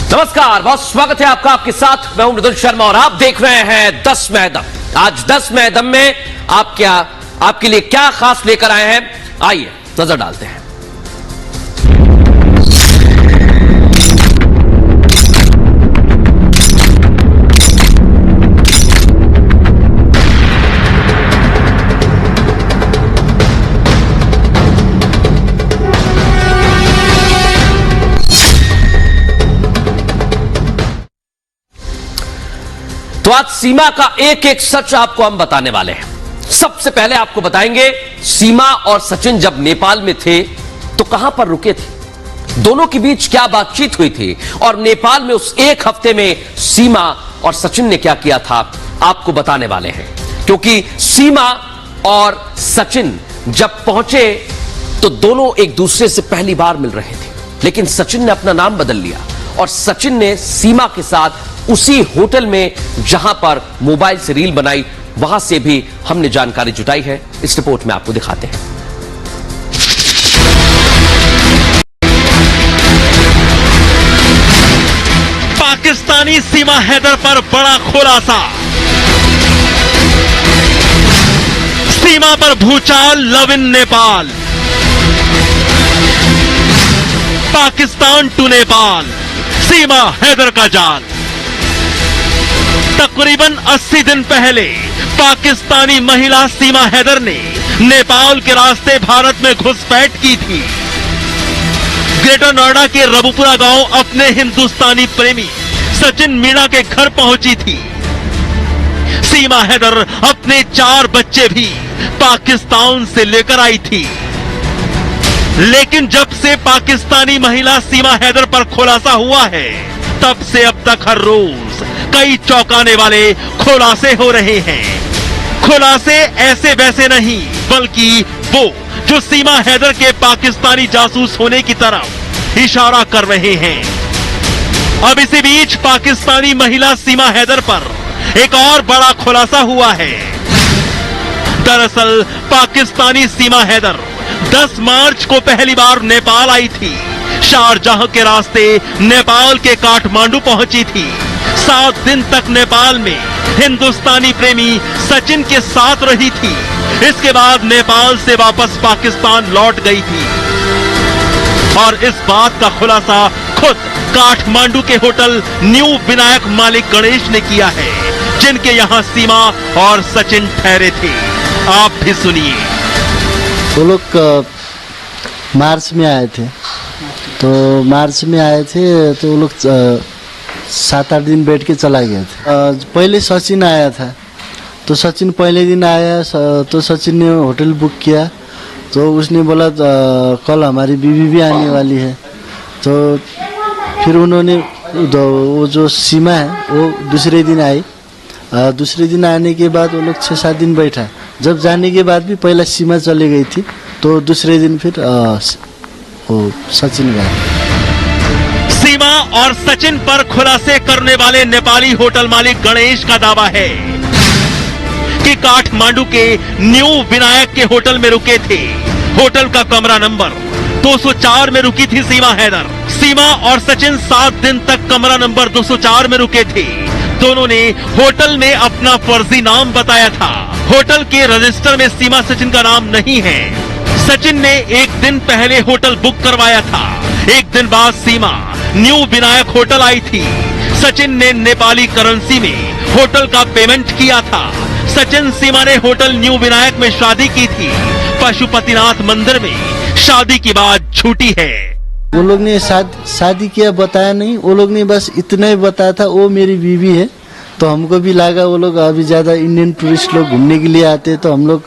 नमस्कार, बहुत स्वागत है आपका। आपके साथ मैं हूं मृदुल शर्मा और आप देख रहे हैं 10 में दम। आज 10 में दम में आपके लिए क्या खास लेकर आए हैं, आइए नजर डालते हैं। तो आज सीमा का एक एक सच आपको हम बताने वाले हैं। सबसे पहले आपको बताएंगे, सीमा और सचिन जब नेपाल में थे तो कहां पर रुके थे, दोनों के बीच क्या बातचीत हुई थी और नेपाल में उस एक हफ्ते में सीमा और सचिन ने क्या किया था, आपको बताने वाले हैं। क्योंकि सीमा और सचिन जब पहुंचे तो दोनों एक दूसरे से पहली बार मिल रहे थे, लेकिन सचिन ने अपना नाम बदल लिया और सचिन ने सीमा के साथ उसी होटल में जहां पर मोबाइल से रील बनाई, वहां से भी हमने जानकारी जुटाई है। इस रिपोर्ट में आपको दिखाते हैं। पाकिस्तानी सीमा हैदर पर बड़ा खुलासा। सीमा पर भूचाल, love in Nepal. Pakistan to Nepal, Seema Haider का जाल। तकरीबन 80 दिन पहले पाकिस्तानी महिला सीमा हैदर ने नेपाल के रास्ते भारत में घुसपैठ की थी। ग्रेटर नोएडा के रबुपुरा गांव अपने हिंदुस्तानी प्रेमी सचिन मीणा के घर पहुंची थी। सीमा हैदर अपने 4 बच्चे भी पाकिस्तान से लेकर आई थी। लेकिन जब से पाकिस्तानी महिला सीमा हैदर पर खुलासा हुआ है, तब से अब तक हर रोज कई चौंकाने वाले खुलासे हो रहे हैं। खुलासे ऐसे वैसे नहीं, बल्कि वो जो सीमा हैदर के पाकिस्तानी जासूस होने की तरफ इशारा कर रहे हैं। अब इसी बीच पाकिस्तानी महिला सीमा हैदर पर एक और बड़ा खुलासा हुआ है। दरअसल पाकिस्तानी सीमा हैदर 10 मार्च को पहली बार नेपाल आई थी। शारजाह के रास्ते नेपाल के काठमांडू पहुंची थी। 7 दिन तक नेपाल में हिंदुस्तानी प्रेमी सचिन के साथ रही थी। इसके बाद नेपाल से वापस पाकिस्तान लौट गई थी और इस बात का खुलासा खुद काठमांडू के होटल न्यू विनायक मालिक गणेश ने किया है, जिनके यहां सीमा और सचिन ठहरे थे। आप भी सुनिए। वो लोग मार्च में आए थे, तो मार्च में आए थे तो वो लोग 7-8 दिन बैठ के चला गया था। पहले सचिन आया था, तो सचिन पहले दिन आया तो सचिन ने होटल बुक किया, तो उसने बोला कल हमारी बीवी भी आने वाली है। तो फिर उन्होंने वो जो सीमा है वो दूसरे दिन आई। दूसरे दिन आने के बाद वो लोग 6-7 दिन बैठा। जब जाने के बाद भी पहला सीमा चली गई थी, तो दूसरे दिन फिर वो सचिन गया। सीमा और सचिन पर खुलासे करने वाले नेपाली होटल मालिक गणेश का दावा है कि काठमांडू के न्यू विनायक के होटल में रुके थे। होटल का कमरा नंबर 204 में रुकी थी सीमा हैदर। सीमा और सचिन 7 दिन तक कमरा नंबर 204 में रुके थे। दोनों ने होटल में अपना फर्जी नाम बताया था। होटल के रजिस्टर में सीमा सचिन का नाम नहीं है। सचिन ने एक दिन पहले होटल बुक करवाया था। एक दिन बाद सीमा न्यू विनायक होटल आई थी। सचिन ने नेपाली करेंसी में होटल का पेमेंट किया था। सचिन सीमा ने होटल न्यू विनायक में शादी की थी। पशुपतिनाथ मंदिर में शादी की बात झूठी है। वो लोग ने शादी किया बताया नहीं, वो लोग ने बस इतना ही बताया था वो मेरी बीवी है। तो हमको भी लगा वो लोग अभी ज्यादा इंडियन टूरिस्ट लोग घूमने के लिए आते, तो हम लोग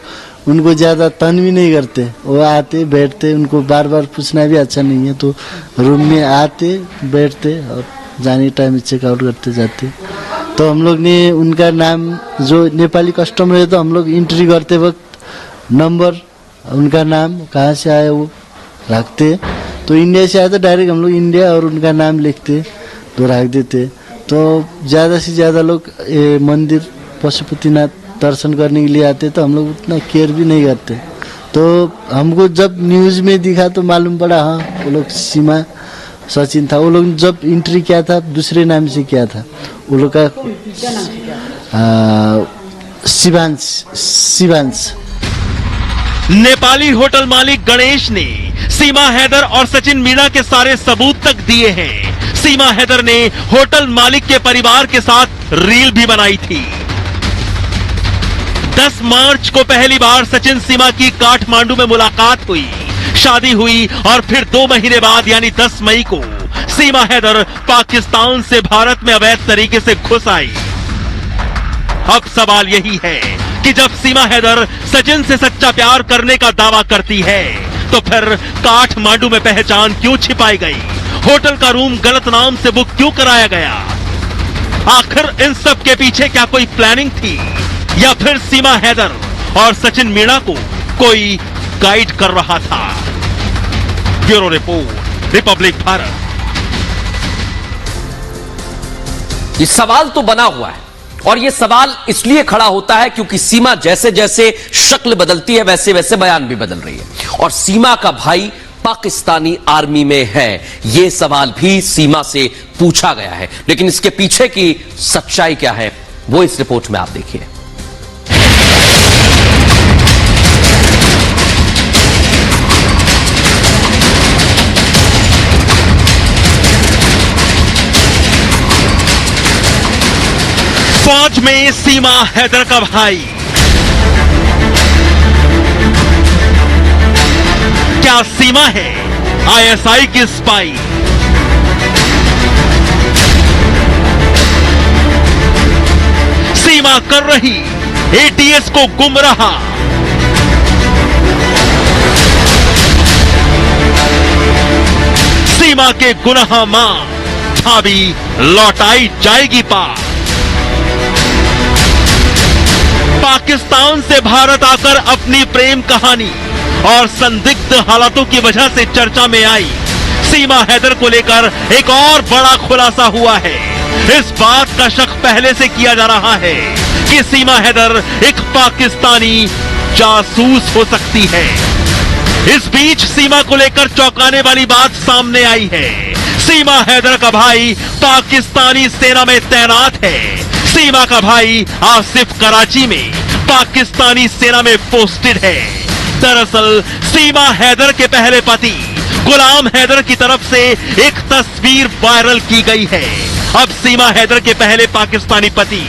उनको ज्यादा तंग भी नहीं करते। वो आते बैठते, उनको बार बार पूछना भी अच्छा नहीं है, तो रूम में आते बैठते और जाने टाइम चेकआउट करते जाते। तो हम लोग ने उनका नाम, जो नेपाली कस्टमर है, तो हम लोग एंट्री करते वक्त नंबर, उनका नाम कहाँ से आया वो रखते। तो इंडिया से आया तो डायरेक्ट हम लोग इंडिया और उनका नाम लिखते तो रख देते। तो ज़्यादा से ज़्यादा लोग मंदिर पशुपतिनाथ दर्शन करने के लिए आते, तो हम लोग उतना केयर भी नहीं करते। तो हमको जब न्यूज़ में दिखा तो मालूम पड़ा हाँ वो लोग सीमा सचिन था। वो लोग जब एंट्री किया था दूसरे नाम से किया था। वो लोग का शिवांश। नेपाली होटल मालिक गणेश ने सीमा हैदर और सचिन मीणा के सारे सबूत तक दिए हैं। सीमा हैदर ने होटल मालिक के परिवार के साथ रील भी बनाई थी। 10 मार्च को पहली बार सचिन सीमा की काठमांडू में मुलाकात हुई, शादी हुई और फिर 2 महीने बाद यानी 10 मई को सीमा हैदर पाकिस्तान से भारत में अवैध तरीके से घुस आई। अब सवाल यही है कि जब सीमा हैदर सचिन से सच्चा प्यार करने का दावा करती है तो फिर काठमांडू में पहचान क्यों छिपाई गई? होटल का रूम गलत नाम से बुक क्यों कराया गया? आखिर इन सब के पीछे क्या कोई प्लानिंग थी या फिर सीमा हैदर और सचिन मीणा को कोई गाइड कर रहा था? Bureau report, Republic Bharat. ये सवाल तो बना हुआ है और ये सवाल इसलिए खड़ा होता है क्योंकि सीमा जैसे जैसे शक्ल बदलती है वैसे वैसे बयान भी बदल रही है और सीमा का भाई पाकिस्तानी आर्मी में है। यह सवाल भी सीमा से पूछा गया है, लेकिन इसके पीछे की सच्चाई क्या है वो इस रिपोर्ट में आप देखिए। फौज में सीमा हैदर का भाई, क्या सीमा है आईएसआई की स्पाई? सीमा कर रही एटीएस को गुमराह। सीमा के गुनाह मां भाभी लौटाई जाएगी पार। पाकिस्तान से भारत आकर अपनी प्रेम कहानी और संदिग्ध हालातों की वजह से चर्चा में आई सीमा हैदर को लेकर एक और बड़ा खुलासा हुआ है। इस बात का शक पहले से किया जा रहा है कि सीमा हैदर एक पाकिस्तानी जासूस हो सकती है। इस बीच सीमा को लेकर चौंकाने वाली बात सामने आई है। सीमा हैदर का भाई पाकिस्तानी सेना में तैनात है। सीमा का भाई आसिफ कराची में पाकिस्तानी सेना में पोस्टेड है। दरअसल सीमा हैदर के पहले पति गुलाम हैदर की तरफ से एक तस्वीर वायरल की गई है। अब सीमा हैदर के पहले पाकिस्तानी पति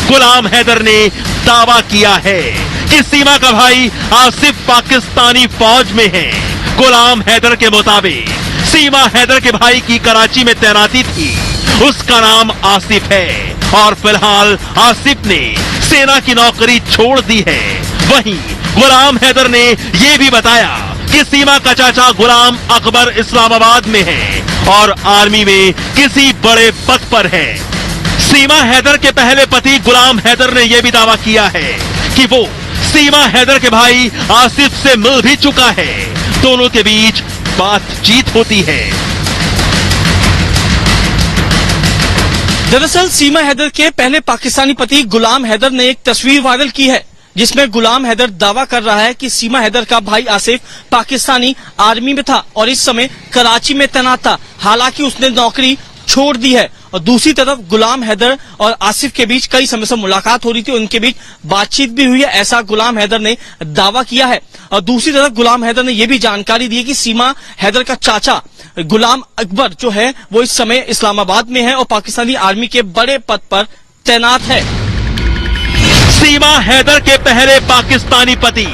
गुलाम हैदर ने दावा किया है कि सीमा का भाई आसिफ पाकिस्तानी फौज में है। गुलाम हैदर के मुताबिक सीमा हैदर के भाई की कराची में तैनाती थी, उसका नाम आसिफ है और फिलहाल आसिफ ने सेना की नौकरी छोड़ दी है। वहीं गुलाम हैदर ने यह भी बताया कि सीमा का चाचा गुलाम अकबर इस्लामाबाद में है और आर्मी में किसी बड़े पद पर है। सीमा हैदर के पहले पति गुलाम हैदर ने यह भी दावा किया है कि वो सीमा हैदर के भाई आसिफ से मिल भी चुका है। दोनों के बीच बातचीत होती है। दरअसल सीमा हैदर के पहले पाकिस्तानी पति गुलाम हैदर ने एक तस्वीर वायरल की है जिसमें गुलाम हैदर दावा कर रहा है कि सीमा हैदर का भाई आसिफ पाकिस्तानी आर्मी में था और इस समय कराची में तैनात था। हालांकि उसने नौकरी छोड़ दी है। और दूसरी तरफ गुलाम हैदर और आसिफ के बीच कई समय से मुलाकात हो रही थी, उनके बीच बातचीत भी हुई है, ऐसा गुलाम हैदर ने दावा किया है। और दूसरी तरफ गुलाम हैदर ने यह भी जानकारी दी कि सीमा हैदर का चाचा गुलाम अकबर जो है वो इस समय इस्लामाबाद में है और पाकिस्तानी आर्मी के बड़े पद पर तैनात है। सीमा हैदर के पहले पाकिस्तानी पति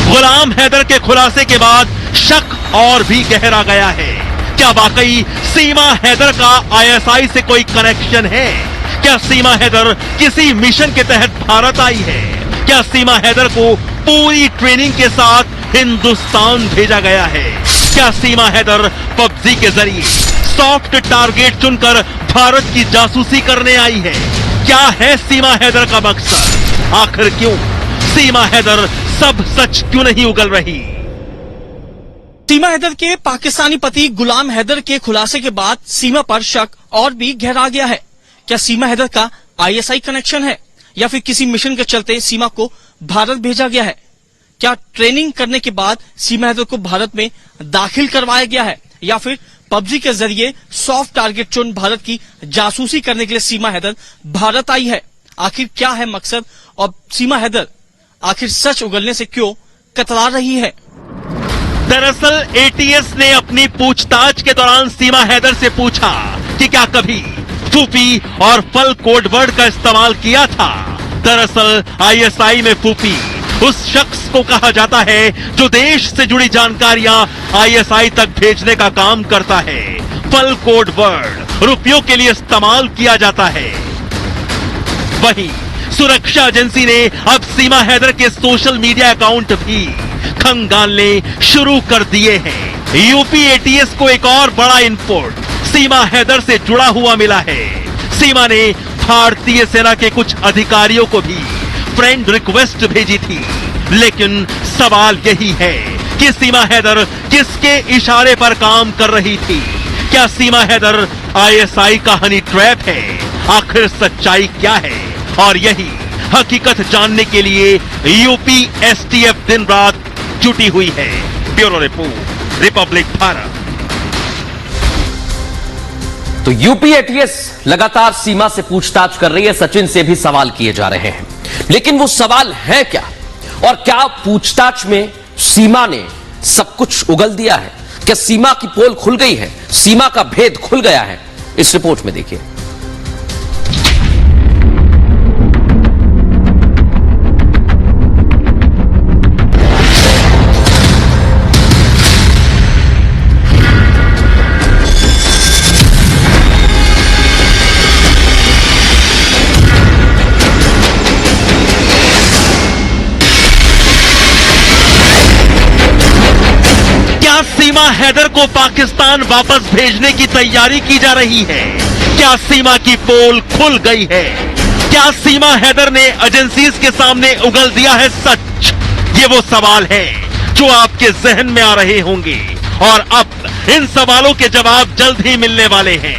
गुलाम हैदर के खुलासे के बाद शक और भी गहरा गया है। क्या वाकई सीमा हैदर का आईएसआई से कोई कनेक्शन है? क्या सीमा हैदर किसी मिशन के तहत भारत आई है? क्या सीमा हैदर को पूरी ट्रेनिंग के साथ हिंदुस्तान भेजा गया है? क्या सीमा हैदर पबजी के जरिए सॉफ्ट टारगेट चुनकर भारत की जासूसी करने आई है? क्या है सीमा हैदर का मकसद? आखिर क्यों सीमा हैदर सब सच क्यों नहीं उगल रही? सीमा हैदर के पाकिस्तानी पति गुलाम हैदर के खुलासे के बाद सीमा पर शक और भी गहरा गया है। क्या सीमा हैदर का आईएसआई कनेक्शन है या फिर किसी मिशन के चलते सीमा को भारत भेजा गया है? क्या ट्रेनिंग करने के बाद सीमा हैदर को भारत में दाखिल करवाया गया है या फिर पबजी के जरिए सॉफ्ट टारगेट चुन भारत की जासूसी करने के लिए सीमा हैदर भारत आई है। आखिर क्या है मकसद और सीमा हैदर आखिर सच उगलने से क्यों कतरा रही है? दरअसल एटीएस ने अपनी पूछताछ के दौरान सीमा हैदर से पूछा कि क्या कभी फूफी और फल कोड वर्ड का इस्तेमाल किया था। दरअसल आईएसआई में फूफी उस शख्स को कहा जाता है जो देश से जुड़ी जानकारियां आईएसआई तक भेजने का काम करता है। फल कोड वर्ड रुपयों के लिए इस्तेमाल किया जाता है। वहीं सुरक्षा एजेंसी ने अब सीमा हैदर के सोशल मीडिया अकाउंट भी खंगालने शुरू कर दिए हैं। यूपी एटीएस को एक और बड़ा इनपुट सीमा हैदर से जुड़ा हुआ मिला है। सीमा ने भारतीय सेना के कुछ अधिकारियों को भी फ्रेंड रिक्वेस्ट भेजी थी, लेकिन सवाल यही है कि सीमा हैदर किसके इशारे पर काम कर रही थी? क्या सीमा हैदर आईएसआई का हनी ट्रैप है? आखिर सच्चाई क्या है? और यही हकीकत जानने के लिए यूपी एसटीएफ दिन रात जुटी हुई है। Bureau report, Republic Bharat. तो यूपी एटीएस लगातार सीमा से पूछताछ कर रही है, सचिन से भी सवाल किए जा रहे हैं, लेकिन वो सवाल है क्या? और क्या पूछताछ में सीमा ने सब कुछ उगल दिया है? क्या सीमा की पोल खुल गई है? सीमा का भेद खुल गया है? इस रिपोर्ट में देखिए। सीमा हैदर को पाकिस्तान वापस भेजने की तैयारी की जा रही है। क्या सीमा की पोल खुल गई है? क्या सीमा हैदर ने एजेंसीज के सामने उगल दिया है सच? ये वो सवाल है जो आपके जहन में आ रहे होंगे और अब इन सवालों के जवाब जल्द ही मिलने वाले हैं।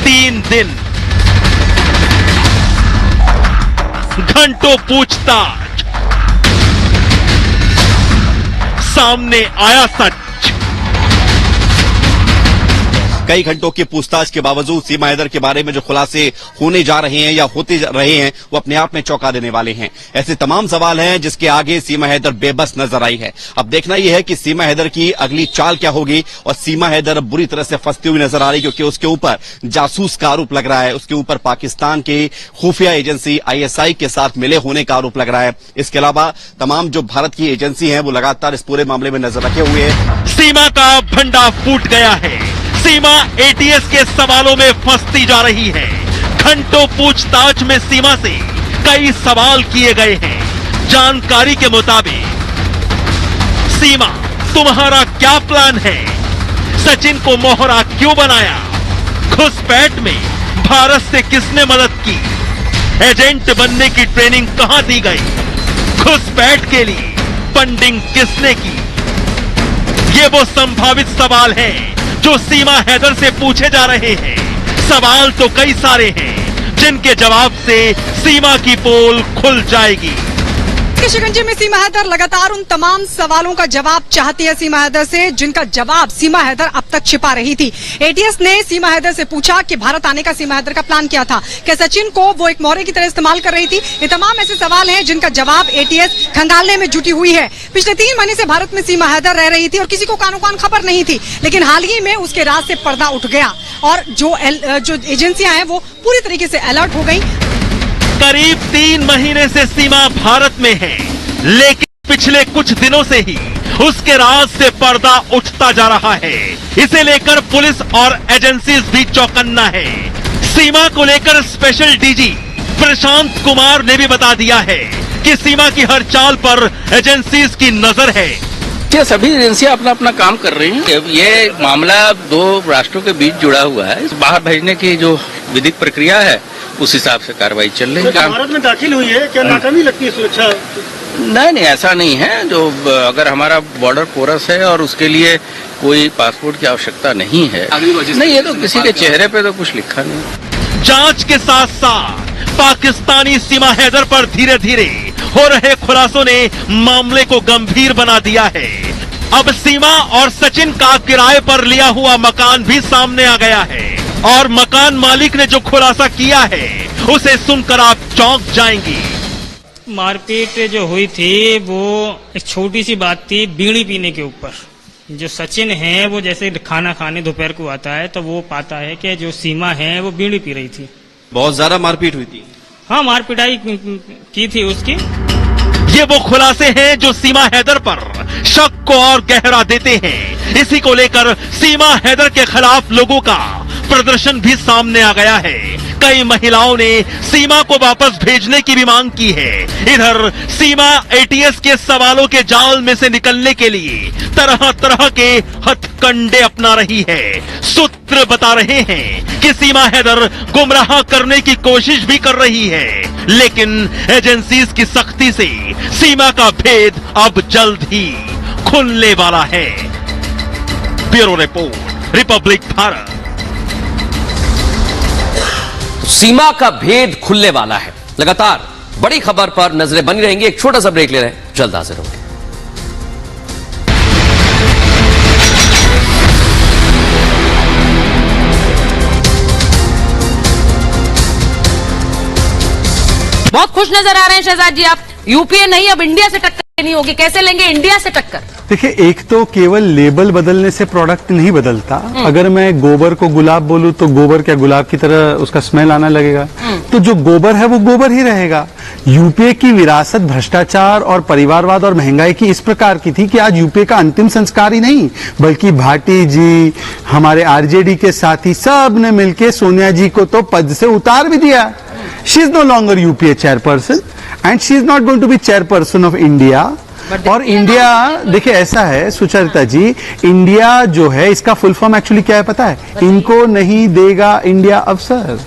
3 दिन, घंटों पूछताछ, सामने आया सच। कई घंटों की पूछताछ के बावजूद सीमा हैदर के बारे में जो खुलासे होने जा रहे हैं या होते रहे हैं वो अपने आप में चौंका देने वाले हैं। ऐसे तमाम सवाल हैं जिसके आगे सीमा हैदर बेबस नजर आई है। अब देखना यह है कि सीमा हैदर की अगली चाल क्या होगी। और सीमा हैदर बुरी तरह से फंसती हुई नजर आ रही है क्योंकि उसके ऊपर जासूस का आरोप लग रहा है, उसके ऊपर पाकिस्तान के खुफिया एजेंसी आईएसआई के साथ मिले होने का आरोप लग रहा है। इसके अलावा तमाम जो भारत की एजेंसी है वो लगातार इस पूरे मामले में नजर रखे हुए हैं। सीमा का भंडा फूट गया है। सीमा एटीएस के सवालों में फंसती जा रही है। घंटों पूछताछ में सीमा से कई सवाल किए गए हैं। जानकारी के मुताबिक सीमा, तुम्हारा क्या प्लान है? सचिन को मोहरा क्यों बनाया? घुसपैठ में भारत से किसने मदद की? एजेंट बनने की ट्रेनिंग कहां दी गई? घुसपैठ के लिए फंडिंग किसने की? ये वो संभावित सवाल हैं जो सीमा हैदर से पूछे जा रहे हैं। सवाल तो कई सारे हैं जिनके जवाब से सीमा की पोल खुल जाएगी। शिकंजे में सीमा हैदर लगातार उन तमाम सवालों का जवाब चाहती है सीमा हैदर से जिनका जवाब सीमा हैदर अब तक छिपा रही थी। एटीएस ने सीमा हैदर से पूछा कि भारत आने का सीमा हैदर का प्लान क्या था? क्या सचिन को वो एक मोहरे की तरह इस्तेमाल कर रही थी? ये तमाम ऐसे सवाल हैं जिनका जवाब एटीएस खंगालने में जुटी हुई है। पिछले 3 महीने से भारत में सीमा हैदर रह रही थी और किसी को कानो कान खबर नहीं थी, लेकिन हाल ही में उसके राज से पर्दा उठ गया और जो एजेंसियां हैं वो पूरी तरीके से अलर्ट हो गई। करीब 3 महीने से सीमा भारत में है, लेकिन पिछले कुछ दिनों से ही उसके राज से पर्दा उठता जा रहा है। इसे लेकर पुलिस और एजेंसीज भी चौकन्ना है। सीमा को लेकर स्पेशल डीजी प्रशांत कुमार ने भी बता दिया है कि सीमा की हर चाल पर एजेंसीज की नजर है। ये सभी एजेंसियां अपना अपना काम कर रही हैं। ये मामला 2 राष्ट्रों के बीच जुड़ा हुआ है। बाहर भेजने की जो विधिक प्रक्रिया है उस हिसाब से कार्रवाई चल रही है। भारत में दाखिल हुई है, क्या नाकामी लगती है सुरक्षा? नहीं, ऐसा नहीं है। जो अगर हमारा बॉर्डर पोरस है और उसके लिए कोई पासपोर्ट की आवश्यकता नहीं है। नहीं, ये तो किसी के चेहरे पे तो कुछ लिखा नहीं। जांच के साथ साथ पाकिस्तानी सीमा हैदर पर धीरे धीरे हो रहे खुलासों ने मामले को गंभीर बना दिया है। अब सीमा और सचिन का किराए पर लिया हुआ मकान भी सामने आ गया है और मकान मालिक ने जो खुलासा किया है उसे सुनकर आप चौंक जाएंगी। मारपीट जो हुई थी वो एक छोटी सी बात थी बीड़ी पीने के ऊपर। जो सचिन है वो जैसे खाना खाने दोपहर को आता है तो वो पाता है कि जो सीमा है वो बीड़ी पी रही थी। बहुत ज्यादा मारपीट हुई थी? हाँ, मारपिटाई की थी उसकी। ये वो खुलासे हैं जो सीमा हैदर पर शक को और गहरा देते हैं। इसी को लेकर सीमा हैदर के खिलाफ लोगों का प्रदर्शन भी सामने आ गया है। कई महिलाओं ने सीमा को वापस भेजने की भी मांग की है। इधर सीमा एटीएस के सवालों के जाल में से निकलने के लिए तरह तरह के हथकंडे अपना रही है। सूत्र बता रहे हैं कि सीमा हैदर गुमराह करने की कोशिश भी कर रही है, लेकिन एजेंसीज की सख्ती से सीमा का भेद अब जल्द ही खुलने वाला है। Bureau report, Republic Bharat. Seema का भेद खुलने वाला है। लगातार बड़ी खबर पर नजरें बनी रहेंगी। एक छोटा सा ब्रेक ले रहे हैं, जल्द हाजिर होंगे। बहुत खुश नजर आ रहे हैं शहजाद जी आप। यूपीए नहीं, अब इंडिया से टक्कर नहीं होगी। कैसे लेंगे इंडिया से टक्कर? देखिए, एक तो केवल लेबल बदलने से प्रोडक्ट नहीं बदलता। अगर मैं गोबर को गुलाब बोलूं तो गोबर क्या गुलाब की तरह उसका स्मेल आना लगेगा? तो जो गोबर है वो गोबर ही रहेगा। यूपीए की विरासत भ्रष्टाचार और परिवारवाद और महंगाई की इस प्रकार की थी कि आज यूपीए का अंतिम संस्कार ही नहीं बल्कि भाटी जी, हमारे आरजेडी के साथी सब ने मिलकर सोनिया जी को तो पद से उतार भी दिया। She is no longer UPA chairperson and she is not going to be chairperson of India. और इंडिया, देखिए ऐसा है सुचरिता जी, इंडिया जो है इसका फुल फॉर्म एक्चुअली क्या है पता है? इनको नहीं देगा इंडिया अवसर।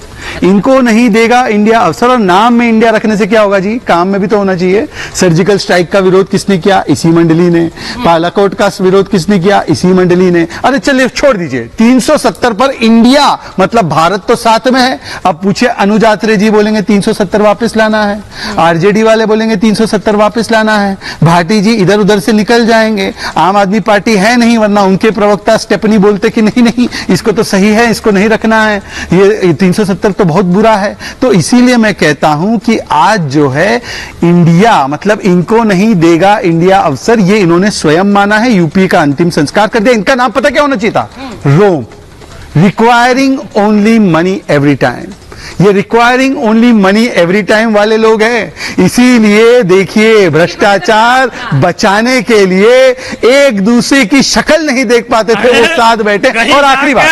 इनको नहीं देगा इंडिया अवसर। और नाम में इंडिया रखने से क्या होगा जी? काम में भी तो होना चाहिए। सर्जिकल स्ट्राइक का विरोध किसने किया? इसी मंडली ने। बालाकोट का विरोध किसने किया? इसी मंडली ने। अरे चलिए छोड़ दीजिए, 370 पर इंडिया मतलब भारत तो साथ में है। अब पूछे अनुज आत्रे जी बोलेंगे 370 वापस लाना है, आरजेडी वाले बोलेंगे 370 वापस लाना है, भाटी जी इधर उधर से निकल जाएंगे। आम आदमी पार्टी है नहीं, वरना उनके प्रवक्ता स्टेपनी बोलते कि नहीं नहीं इसको तो सही है, इसको नहीं रखना है, ये 370 तो बहुत बुरा है। तो इसीलिए मैं कहता हूं कि आज जो है इंडिया मतलब इनको नहीं देगा इंडिया अवसर, ये इन्होंने स्वयं माना है। यूपी का अंतिम संस्कार कर दिया। इनका नाम पता क्या होना चाहिए था? Rome, requiring only money every time. ये requiring only money every time वाले लोग हैं। इसीलिए देखिए भ्रष्टाचार बचाने के लिए एक दूसरे की शक्ल नहीं देख पाते थे, वो साथ बैठे। और आखिरी बात,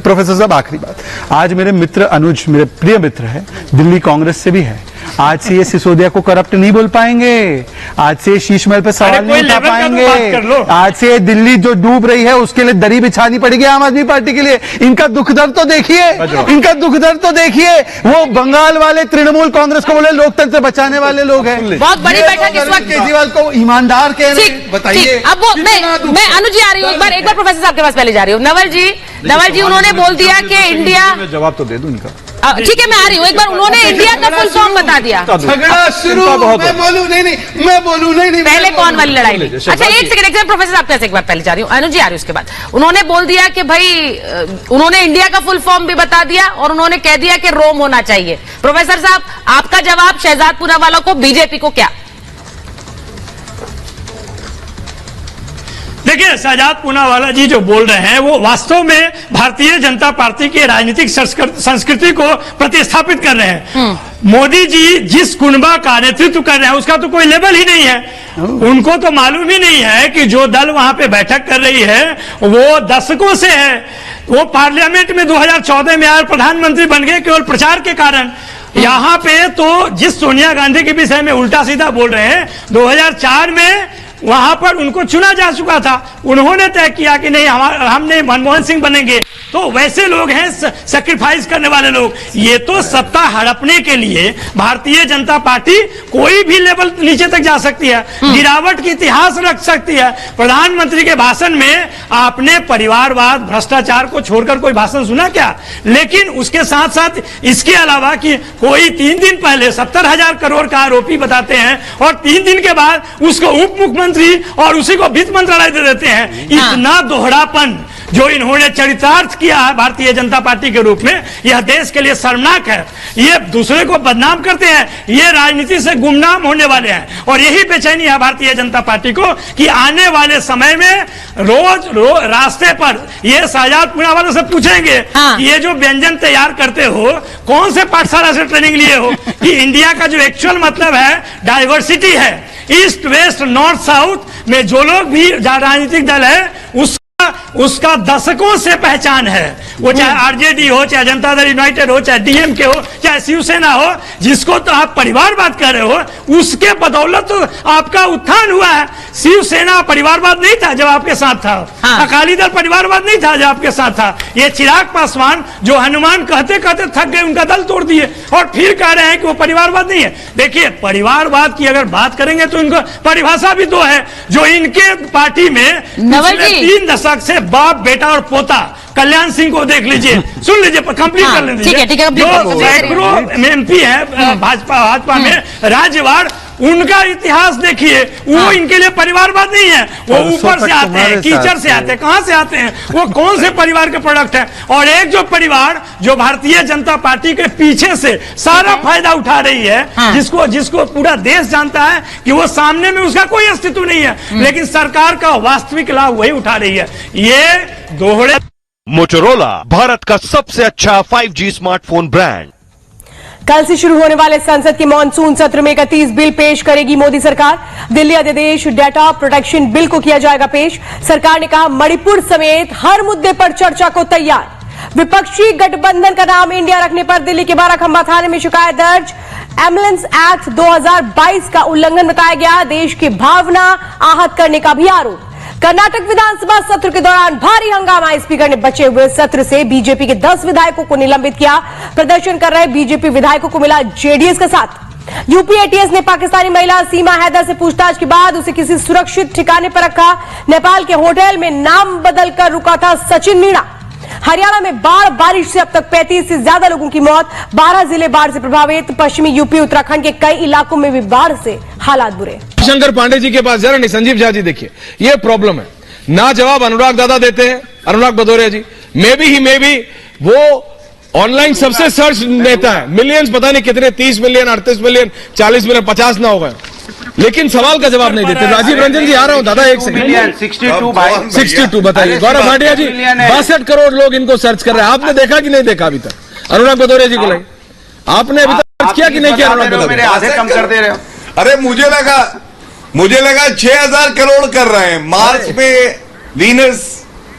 प्रोफेसर साहब आखिरी बात, आज मेरे मित्र अनुज मेरे प्रिय मित्र है, दिल्ली कांग्रेस से भी है। आज से ये सिसोदिया को करप्ट नहीं बोल पाएंगे, आज से शीश महल पे सवाल नहीं उठा पाएंगे, आज से दिल्ली जो डूब रही है उसके लिए दरी बिछानी पड़ेगी आम आदमी पार्टी के लिए। इनका दुख दर्द तो देखिए, इनका दुख दर्द तो देखिए। वो बंगाल वाले तृणमूल कांग्रेस को बोले लोकतंत्र बचाने वाले लोग हैं। बहुत बड़ी बैठक इस वक्त केजरीवाल को ईमानदार कह रहे हैं, बताइए। अब वो मैं अनुज जी आ रही हूँ, एक बार प्रोफेसर साहब के पास पहले जा रही हूँ। नवल जी उन्होंने बोल दिया कि इंडिया, जवाब तो दे दूं इनका। ठीक है मैं आ रही हूँ। एक बार उन्होंने इंडिया का फुल फॉर्म बता दिया। झगड़ा शुरू, मैं बोलूं नहीं पहले कौन वाली लड़ाई नहीं। अच्छा एक सेकंड प्रोफेसर साहब कैसे, एक बार पहले जा रही हूँ, अनुज जी आ रही हूँ। उसके बाद उन्होंने बोल दिया कि भाई उन्होंने इंडिया का फुल फॉर्म भी बता दिया और उन्होंने कह दिया कि रोम होना चाहिए। प्रोफेसर साहब आपका जवाब शहजाद पूनावाला को, बीजेपी को क्या? देखिए शहजाद पूनावाला जी जो बोल रहे हैं वो वास्तव में भारतीय जनता पार्टी की राजनीतिक संस्कृति को प्रतिस्थापित कर रहे हैं। मोदी जी जिस कुनबा का नेतृत्व कर रहे हैं उसका तो कोई लेवल ही नहीं है। उनको तो मालूम ही नहीं है कि जो दल वहां पे बैठक कर रही है वो दशकों से है। वो पार्लियामेंट में 2014 में आए, प्रधानमंत्री बन गए केवल प्रचार के कारण। यहाँ पे तो जिस सोनिया गांधी के विषय में उल्टा सीधा बोल रहे हैं, 2004 में वहां पर उनको चुना जा चुका था। उन्होंने तय किया कि नहीं हमने मनमोहन सिंह बनेंगे। तो वैसे लोग हैं सैक्रिफाइस करने वाले लोग। ये तो सत्ता हड़पने के लिए भारतीय जनता पार्टी कोई भी लेवल नीचे तक जा सकती है, गिरावट की इतिहास रख सकती है। प्रधानमंत्री के भाषण में आपने परिवारवाद, भ्रष्टाचार को छोड़कर कोई भाषण सुना क्या? लेकिन उसके साथ साथ इसके अलावा कि कोई 3 दिन पहले 70,000 करोड़ का आरोपी बताते हैं और 3 दिन के बाद उसको उप मुख्यमंत्री और उसी को वित्त मंत्रालय दे देते हैं। इतना दोहरापन जो इन्होंने चरितार्थ किया है भारतीय जनता पार्टी के रूप में, यह देश के लिए शर्मनाक है। ये दूसरे को बदनाम करते हैं, ये राजनीति से गुमनाम होने वाले हैं। और यही बेचैनी है भारतीय जनता पार्टी को कि आने वाले समय में रोज रास्ते पर ये शाहजहांपुरा वालों से पूछेंगे कि ये जो व्यंजन तैयार करते हो कौन से पाठशाला से ट्रेनिंग लिए हो, कि इंडिया का जो एक्चुअल मतलब है डाइवर्सिटी है, ईस्ट वेस्ट नॉर्थ साउथ में जो लोग भी राजनीतिक दल है उसका दशकों से पहचान है। वो चाहे आरजेडी हो, चाहे जनता दल यूनाइटेड हो, चाहे डीएमके हो, चाहे शिवसेना हो, जिसको तो आप परिवारवाद कह रहे हो, उसके बदौलत तो आपका उत्थान हुआ है। शिवसेना परिवारवाद नहीं था जब आपके साथ था, अकाली दल परिवारवाद नहीं था जब आपके साथ था। ये चिराग पासवान जो हनुमान कहते कहते थक गए, उनका दल तोड़ दिए और फिर कह रहे हैं कि वो परिवारवाद नहीं है। देखिए, परिवारवाद की अगर बात करेंगे तो इनको परिभाषा भी दो है। जो इनके पार्टी में पिछले 3 दशक से बाप, बेटा और पोता, कल्याण सिंह को देख लीजिए, सुन लीजिए, कंप्लीट कर लीजिए। जो सैकड़ों एमपी है भाजपा में राज्यवार, उनका इतिहास देखिए। वो इनके लिए परिवारवाद नहीं है, वो ऊपर से आते हैं, कीचड़ से आते हैं, कहां से आते हैं, वो कौन से परिवार के प्रोडक्ट है। और एक जो परिवार जो भारतीय जनता पार्टी के पीछे से सारा फायदा उठा रही है, जिसको पूरा देश जानता है कि वो सामने में उसका कोई अस्तित्व नहीं है, लेकिन सरकार का वास्तविक लाभ वही उठा रही है। ये दोहरे मोटोरोला भारत का सबसे अच्छा 5G स्मार्टफोन ब्रांड। कल से शुरू होने वाले संसद के मानसून सत्र में 31 बिल पेश करेगी मोदी सरकार। दिल्ली अध्यादेश डाटा प्रोटेक्शन बिल को किया जाएगा पेश। सरकार ने कहा मणिपुर समेत हर मुद्दे पर चर्चा को तैयार। विपक्षी गठबंधन का नाम इंडिया रखने पर दिल्ली के बाराखंबा थाने में शिकायत दर्ज। एम्बुलेंस एक्ट 2022 का उल्लंघन बताया गया। देश की भावना आहत करने का भी आरोप। कर्नाटक विधानसभा सत्र के दौरान भारी हंगामा। स्पीकर ने बचे हुए सत्र से बीजेपी के 10 विधायकों को निलंबित किया। प्रदर्शन कर रहे बीजेपी विधायकों को मिला जेडीएस का साथ। यूपी एटीएस ने पाकिस्तानी महिला सीमा हैदर से पूछताछ के बाद उसे किसी सुरक्षित ठिकाने पर रखा। नेपाल के होटल में नाम बदलकर रुका था सचिन मीणा। हरियाणा में बारिश से अब तक 35 से ज्यादा लोगों की मौत। 12 जिले बाढ़ से प्रभावित। पश्चिमी यूपी उत्तराखंड के कई इलाकों में भी बाढ़ से हालात बुरे। शंकर पांडे जी के पास जरा नहीं, संजीव झा जी देखिए, ये प्रॉब्लम है ना। जवाब अनुराग दादा देते हैं, अनुराग भदौरिया जी, मे बी वो ऑनलाइन सबसे सर्च देता है, मिलियंस पता नहीं कितने, 30 मिलियन, 38 मिलियन, 40 मिलियन, 50 ना होगा, लेकिन सवाल का जवाब नहीं देते। राजीव रंजन जी आ रहा हूं दादा, एक सेकंड। 62 बताइए। गौरव भाटिया जी, 62 करोड़ लोग इनको सर्च कर रहे हैं। आपने देखा कि नहीं देखा अभी तक? अनुराग भदौरिया जी को लाइए, आपने अभी तक सर्च किया कि नहीं किया? अनुराग भदौरिया आधे कम कर दे रहे हो। अरे मुझे लगा 6000 करोड़ कर रहे हैं। मार्च में वीनस,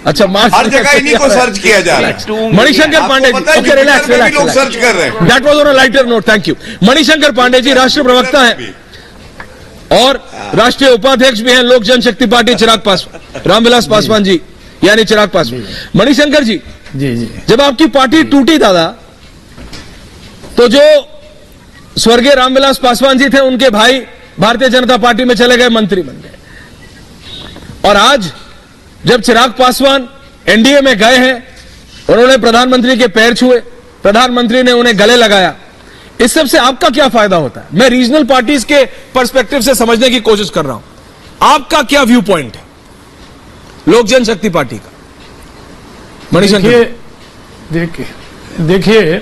अच्छा, मार्च हर जगह इन्हीं को सर्च किया जा रहा है। मणिशंकर पांडे जी, ओके, रिलैक्स, लोग सर्च कर रहे हैं। That was on a lighter note, thank you. Manishankar Pandey ji राष्ट्रीय प्रवक्ता हैं और राष्ट्रीय उपाध्यक्ष भी हैं लोक जनशक्ति पार्टी चिराग पासवान, रामविलास पासवान जी यानी चिराग पासवान। मणिशंकर जी, जब आपकी पार्टी टूटी दादा, तो जो स्वर्गीय रामविलास पासवान जी थे, उनके भाई भारतीय जनता पार्टी में चले गए, मंत्री बन गए। और आज जब चिराग पासवान एनडीए में गए हैं, उन्होंने प्रधानमंत्री के पैर छुए, प्रधानमंत्री ने उन्हें गले लगाया। इस सब से आपका क्या फायदा होता है? मैं रीजनल पार्टीज के पर्सपेक्टिव से समझने की कोशिश कर रहा हूं। आपका क्या व्यू पॉइंट है लोक जनशक्ति पार्टी का? मणिशंकर, देखिए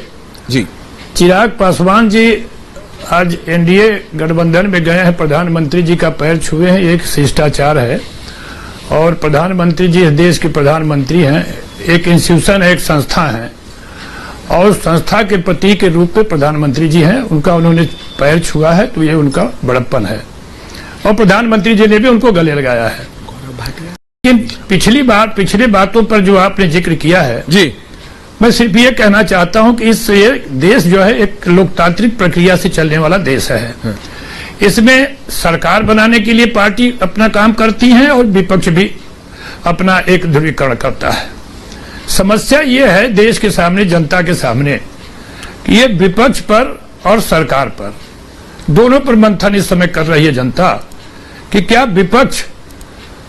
जी, चिराग पासवान जी आज एनडीए गठबंधन में गए हैं, प्रधानमंत्री जी का पैर छुए हैं, एक शिष्टाचार है। और प्रधानमंत्री जी इस देश के प्रधानमंत्री हैं, एक इंस्टीट्यूशन है, एक संस्था है, और संस्था के प्रतीक के रूप में प्रधानमंत्री जी हैं। उनका उन्होंने पैर छुआ है, तो ये उनका बड़प्पन है। और प्रधानमंत्री जी ने भी उनको गले लगाया है। लेकिन पिछली बातों पर जो आपने जिक्र किया है जी, मैं सिर्फ ये कहना चाहता हूं कि ये देश जो है एक लोकतांत्रिक प्रक्रिया से चलने वाला देश है। इसमें सरकार बनाने के लिए पार्टी अपना काम करती है और विपक्ष भी अपना एक ध्रुवीकरण करता है। समस्या ये है देश के सामने, जनता के सामने, कि ये विपक्ष पर और सरकार पर दोनों पर मंथन इस समय कर रही है जनता कि क्या विपक्ष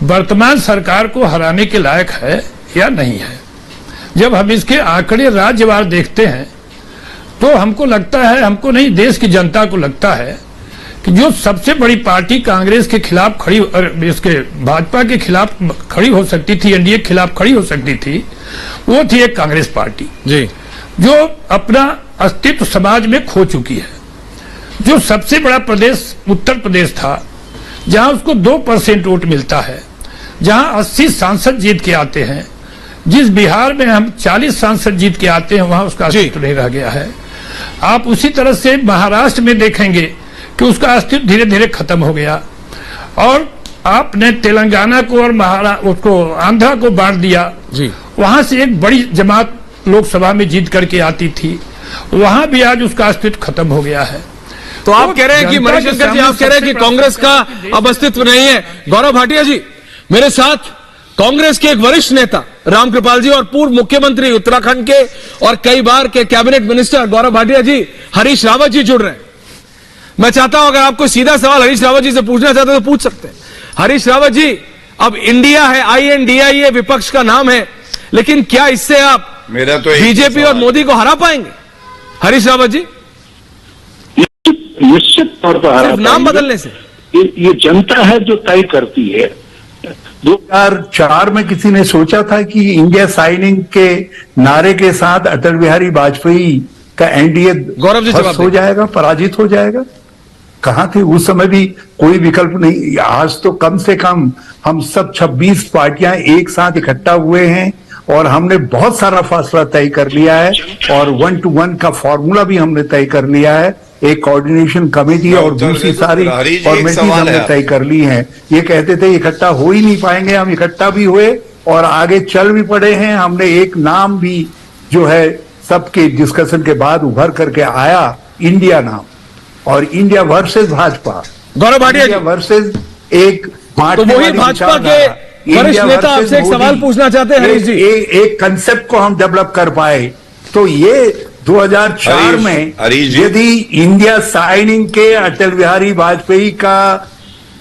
वर्तमान सरकार को हराने के लायक है या नहीं है। जब हम इसके आंकड़े राज्यवार देखते हैं तो हमको लगता है, हमको नहीं देश की जनता को लगता है कि जो सबसे बड़ी पार्टी कांग्रेस के खिलाफ खड़ी, इसके भाजपा के खिलाफ खड़ी हो सकती थी, एनडीए के खिलाफ खड़ी हो सकती थी, वो थी एक कांग्रेस पार्टी जी, जो अपना अस्तित्व समाज में खो चुकी है। जो सबसे बड़ा प्रदेश उत्तर प्रदेश था, जहां उसको 2% वोट मिलता है, जहां 80 सांसद जीत के आते हैं, जिस बिहार में हम 40 सांसद जीत के आते हैं, वहां उसका अस्तित्व नहीं रह गया है। आप उसी तरह से महाराष्ट्र में देखेंगे कि उसका अस्तित्व धीरे धीरे खत्म हो गया, और आपने तेलंगाना को और उसको आंध्रा को बांट दिया जी। वहां से एक बड़ी जमात लोकसभा में जीत करके आती थी, वहां भी आज उसका अस्तित्व खत्म हो गया है। तो आप कह रहे हैं कि मणिशंकर जी, आप कह रहे हैं कि कांग्रेस का अब अस्तित्व नहीं है। गौरव भाटिया जी, मेरे साथ कांग्रेस के एक वरिष्ठ नेता रामकृपाल जी और पूर्व मुख्यमंत्री उत्तराखंड के और कई बार के कैबिनेट मिनिस्टर गौरव भाटिया जी, हरीश रावत जी जुड़ रहे हैं। मैं चाहता हूं अगर आपको सीधा सवाल हरीश रावत जी से पूछना चाहते हैं तो पूछ सकते हैं। हरीश रावत जी, अब इंडिया है, INDIA विपक्ष का नाम है, लेकिन क्या इससे आप मेरा तो बीजेपी और मोदी को हरा पाएंगे? हरीश रावत जी, निश्चित तौर पर हरा सिर्फ नाम बदलने से? ये जनता है जो तय करती है। 2004 में किसी ने सोचा था कि इंडिया साइनिंग के नारे के साथ अटल बिहारी वाजपेयी का एनडीए गौरव जी हो जाएगा, पराजित हो जाएगा? कहां थे उस समय? भी कोई विकल्प नहीं। आज तो कम से कम हम सब 26 पार्टियां एक साथ इकट्ठा हुए हैं और हमने बहुत सारा फासला तय कर लिया है, और 1 to 1 का फॉर्मूला भी हमने तय कर लिया है। एक कोऑर्डिनेशन कमेटी और दूसरी सारी फॉर्मेलिटीज हमने तय कर ली हैं। ये कहते थे इकट्ठा हो ही नहीं पाएंगे, हम इकट्ठा भी हुए और आगे चल भी पड़े हैं। हमने एक नाम भी जो है सबके डिस्कशन के बाद उभर करके आया, इंडिया नाम, और इंडिया वर्सेस भाजपा, गौरव भाटिया जी वर्सेस एक तो वही भाजपा के वरिष्ठ नेता आपसे एक सवाल पूछना चाहते हैं हरीश जी। एक कंसेप्ट को हम डेवलप कर पाए तो ये 2004 में यदि इंडिया साइनिंग के अटल बिहारी वाजपेयी का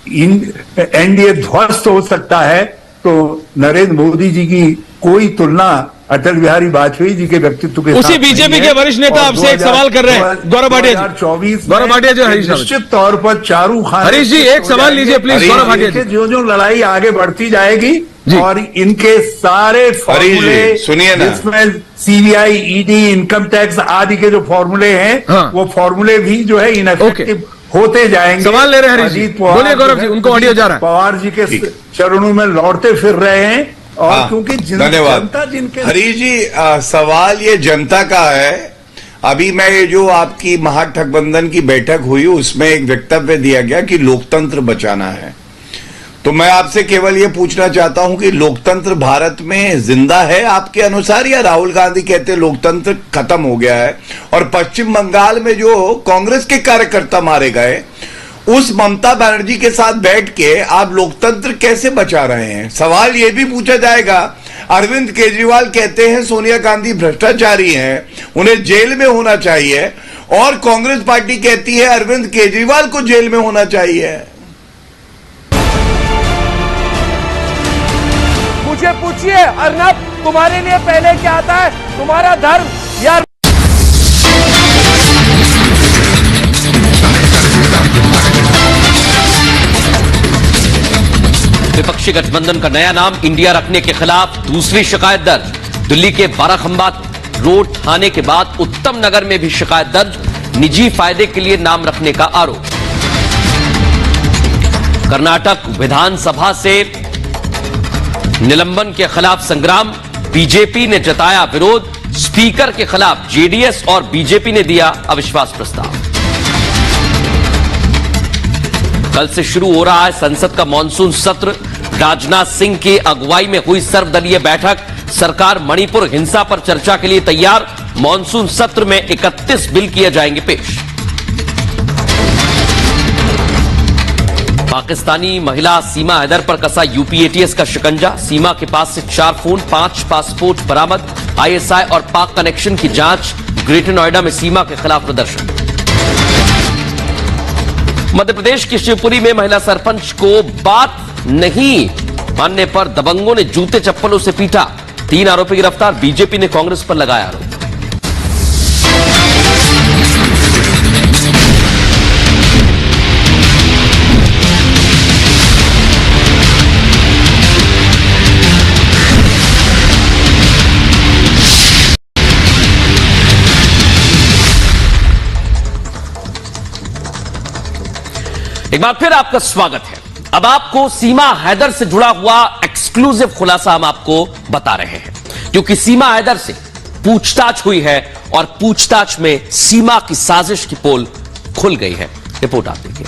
एनडीए ध्वस्त हो सकता है, तो नरेंद्र मोदी जी की कोई तुलना अटल बिहारी वाजपेयी जी के व्यक्तित्व के उसी बीजेपी के वरिष्ठ नेता आपसे एक सवाल कर रहे हैं गौरव भाटिया जी। 2024 गौरव भाटिया जी, हरीश निश्चित तौर पर चारू खान, हरीश जी एक सवाल लीजिए प्लीज। गौरव भाटिया जी, जो लड़ाई आगे बढ़ती जाएगी और इनके सारे फॉर्मूले, सुनिए ना, इसमें CBI, ED, इनकम टैक्स आदि के जो फॉर्मूले हैं वो फॉर्मूले भी जो है इनफेक्टिव होते जाएंगे। सवाल ले रहे हैं हरीश जी, बोलिए गौरव जी, उनको ऑडियो जा रहा है। पवार जी के चरणों में लौटते फिर रहे हैं, और क्योंकि जनता जिनके हरीश जी सवाल ये जनता का है। अभी मैं ये जो आपकी महागठबंधन की बैठक हुई उसमें एक वक्तव्य दिया गया कि लोकतंत्र बचाना है, तो मैं आपसे केवल ये पूछना चाहता हूं कि लोकतंत्र भारत में जिंदा है आपके अनुसार, या राहुल गांधी कहते लोकतंत्र खत्म हो गया है? और पश्चिम बंगाल में जो कांग्रेस के कार्यकर्ता मारे गए, उस ममता बनर्जी के साथ बैठ के आप लोकतंत्र कैसे बचा रहे हैं? सवाल यह भी पूछा जाएगा, अरविंद केजरीवाल कहते हैं सोनिया गांधी भ्रष्टाचारी हैं, उन्हें जेल में होना चाहिए, और कांग्रेस पार्टी कहती है अरविंद केजरीवाल को जेल में होना चाहिए। मुझे पूछिए अर्नब, तुम्हारे लिए पहले क्या आता है, तुम्हारा धर्म या? विपक्षी गठबंधन का नया नाम इंडिया रखने के खिलाफ दूसरी शिकायत दर्ज। दिल्ली के बाराखंबा रोड थाने के बाद उत्तम नगर में भी शिकायत दर्ज, निजी फायदे के लिए नाम रखने का आरोप। कर्नाटक विधानसभा से निलंबन के खिलाफ संग्राम, बीजेपी ने जताया विरोध, स्पीकर के खिलाफ जेडीएस और बीजेपी ने दिया अविश्वास प्रस्ताव। कल से शुरू हो रहा है संसद का मॉनसून सत्र। राजनाथ सिंह की अगुवाई में हुई सर्वदलीय बैठक, सरकार मणिपुर हिंसा पर चर्चा के लिए तैयार। मॉनसून सत्र में 31 बिल किए जाएंगे पेश। पाकिस्तानी महिला सीमा हैदर पर कसा यूपी एटीएस का शिकंजा। सीमा के पास से 4 फोन, 5 पासपोर्ट बरामद। आईएसआई और पाक कनेक्शन की जांच। ग्रेटर नोएडा में सीमा के खिलाफ प्रदर्शन। मध्य प्रदेश की शिवपुरी में महिला सरपंच को बात नहीं मानने पर दबंगों ने जूते चप्पलों से पीटा। 3 आरोपी गिरफ्तार। बीजेपी ने कांग्रेस पर लगाया आरोप। एक बार फिर आपका स्वागत है। अब आपको सीमा हैदर से जुड़ा हुआ एक्सक्लूसिव खुलासा हम आपको बता रहे हैं, क्योंकि सीमा हैदर से पूछताछ हुई है और पूछताछ में सीमा की साजिश की पोल खुल गई है। रिपोर्ट आप देखिए।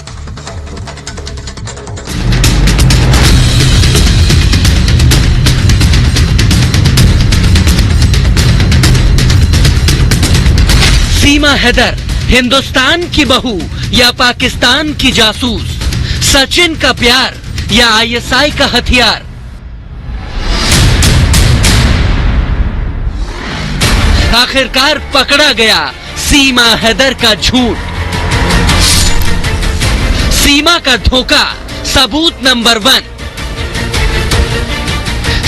सीमा हैदर हिंदुस्तान की बहू या पाकिस्तान की जासूस, सचिन का प्यार या आईएसआई का हथियार। आखिरकार पकड़ा गया सीमा हैदर का झूठ, सीमा का धोखा, सबूत नंबर 1।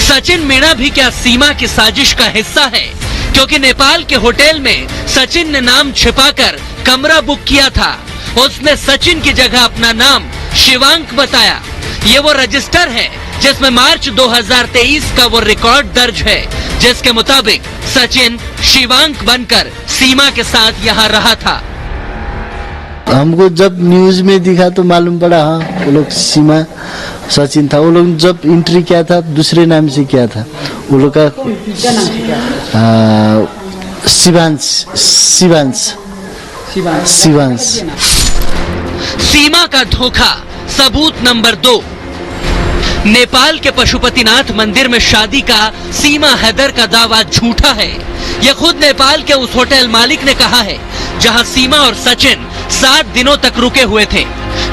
सचिन मीणा भी क्या सीमा की साजिश का हिस्सा है? क्योंकि नेपाल के होटल में सचिन ने नाम छिपाकर कमरा बुक किया था। उसने सचिन की जगह अपना नाम शिवांक बताया। ये वो रजिस्टर है जिसमें मार्च 2023 का वो रिकॉर्ड दर्ज है, जिसके मुताबिक सचिन शिवांक बनकर सीमा के साथ यहाँ रहा था। हमको जब न्यूज में दिखा तो मालूम पड़ा, हाँ वो लोग सीमा सचिन था। वो लोग जब एंट्री किया था दूसरे नाम से किया था। वो लोग का शिवांश। सीमा का धोखा, सबूत नंबर 2। नेपाल के पशुपतिनाथ मंदिर में शादी का सीमा हैदर का दावा झूठा है। यह खुद नेपाल के उस होटल मालिक ने कहा है जहां सीमा और सचिन 7 दिनों तक रुके हुए थे,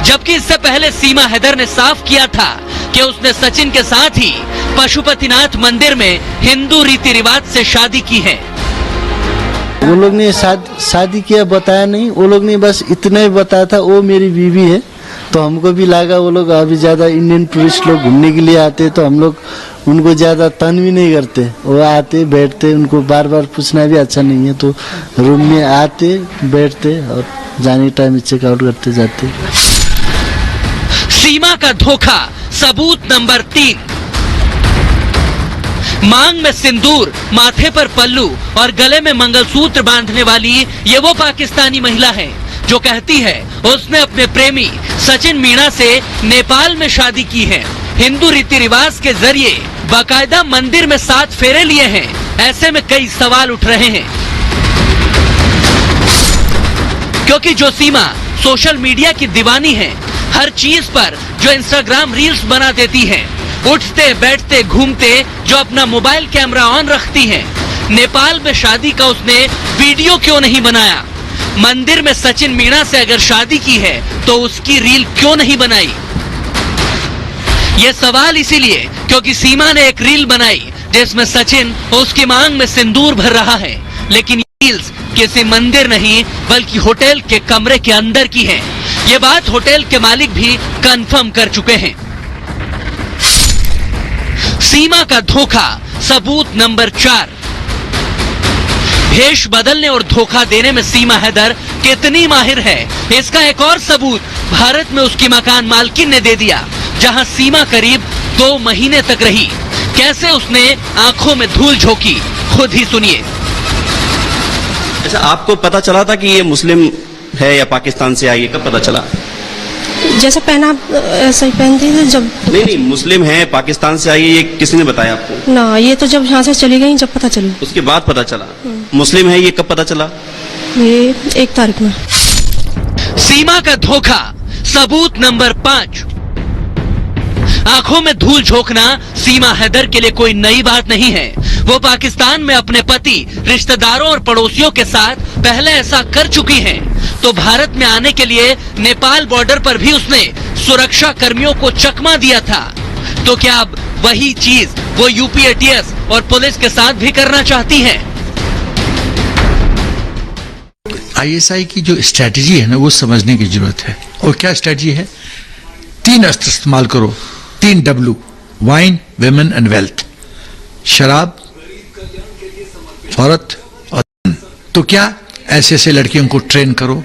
जबकि इससे पहले सीमा हैदर ने साफ किया था कि उसने सचिन के साथ ही पशुपतिनाथ मंदिर में हिंदू रीति रिवाज से शादी की है। वो लोग ने शादी किया बताया नहीं। वो लोग ने बस इतना ही बताया था वो मेरी बीवी है। तो हमको भी लगा वो लोग अभी ज्यादा इंडियन टूरिस्ट लोग घूमने के लिए आते तो हम लोग उनको ज्यादा तंग भी नहीं करते। वो आते बैठते, उनको बार बार पूछना भी अच्छा नहीं है। तो रूम में आते बैठते और जाने टाइम चेकआउट करते जाते। सीमा का धोखा, सबूत नंबर 3। मांग में सिंदूर, माथे पर पल्लू और गले में मंगलसूत्र बांधने वाली ये वो पाकिस्तानी महिला है जो कहती है उसने अपने प्रेमी सचिन मीणा से नेपाल में शादी की है। हिंदू रीति रिवाज के जरिए बाकायदा मंदिर में 7 फेरे लिए हैं। ऐसे में कई सवाल उठ रहे हैं, क्योंकि जो सीमा सोशल मीडिया की दीवानी है, हर चीज पर जो इंस्टाग्राम रील्स बना देती है, उठते बैठते घूमते जो अपना मोबाइल कैमरा ऑन रखती है, नेपाल में शादी का उसने वीडियो क्यों नहीं बनाया? मंदिर में सचिन मीणा से अगर शादी की है तो उसकी रील क्यों नहीं बनाई? ये सवाल इसीलिए क्योंकि सीमा ने एक रील बनाई जिसमें सचिन उसकी मांग में सिंदूर भर रहा है, लेकिन ये रील्स किसी मंदिर नहीं बल्कि होटल के कमरे के अंदर की है। ये बात होटल के मालिक भी कंफर्म कर चुके हैं। सीमा का धोखा, सबूत नंबर 4। भेष बदलने और धोखा देने में सीमा हैदर कितनी माहिर है, इसका एक और सबूत भारत में उसकी मकान मालकिन ने दे दिया, जहां सीमा करीब 2 महीने तक रही। कैसे उसने आंखों में धूल झोंकी, खुद ही सुनिए। अच्छा, आपको पता चला था कि ये मुस्लिम है या पाकिस्तान से आई है? कब पता चला? जैसा पहना ऐसा ही पहनती थी जब। नहीं, मुस्लिम है, पाकिस्तान से आई है, ये किसने बताया आपको? ना, ये तो जब यहाँ से चली गई जब पता चली। उसके बाद पता चला मुस्लिम है, ये कब पता चला? ये 1 तारीख में। सीमा का धोखा, सबूत नंबर 5। आंखों में धूल झोंकना सीमा हैदर के लिए कोई नई बात नहीं है। वो पाकिस्तान में अपने पति, रिश्तेदारों और पड़ोसियों के साथ पहले ऐसा कर चुकी हैं। तो भारत में आने के लिए नेपाल बॉर्डर पर भी उसने सुरक्षा कर्मियों को चकमा दिया था, तो क्या अब वही चीज वो यूपी एटीएस और पुलिस के साथ भी करना चाहती है? आईएसआई की जो स्ट्रेटजी है ना, वो समझने की जरूरत है। और क्या स्ट्रेटजी है? 3 अस्त्र इस्तेमाल करो, 3 W, wine, women and wealth. शराब, औरत और धन। तो क्या ऐसे ऐसे लड़कियों को ट्रेन करो,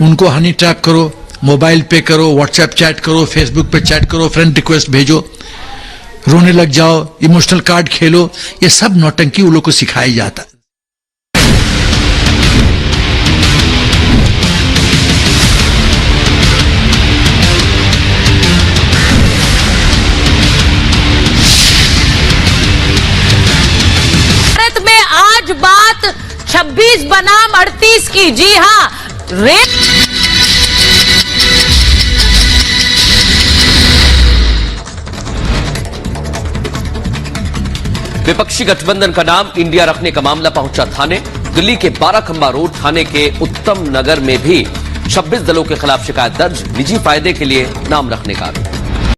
उनको हनी ट्रैप करो, मोबाइल पे करो, व्हाट्सएप चैट करो, फेसबुक पे चैट करो, फ्रेंड रिक्वेस्ट भेजो, रोने लग जाओ, इमोशनल कार्ड खेलो। ये सब नौटंकी उन लोगों को सिखाया जाता है। भारत में आज बात 26 बनाम 38 की। जी हां, रेप विपक्षी गठबंधन का नाम इंडिया रखने का मामला पहुंचा थाने। दिल्ली के 12 खंबा रोड थाने के उत्तम नगर में भी 26 दलों के खिलाफ शिकायत दर्ज। निजी फायदे के लिए नाम रखने का आरोप।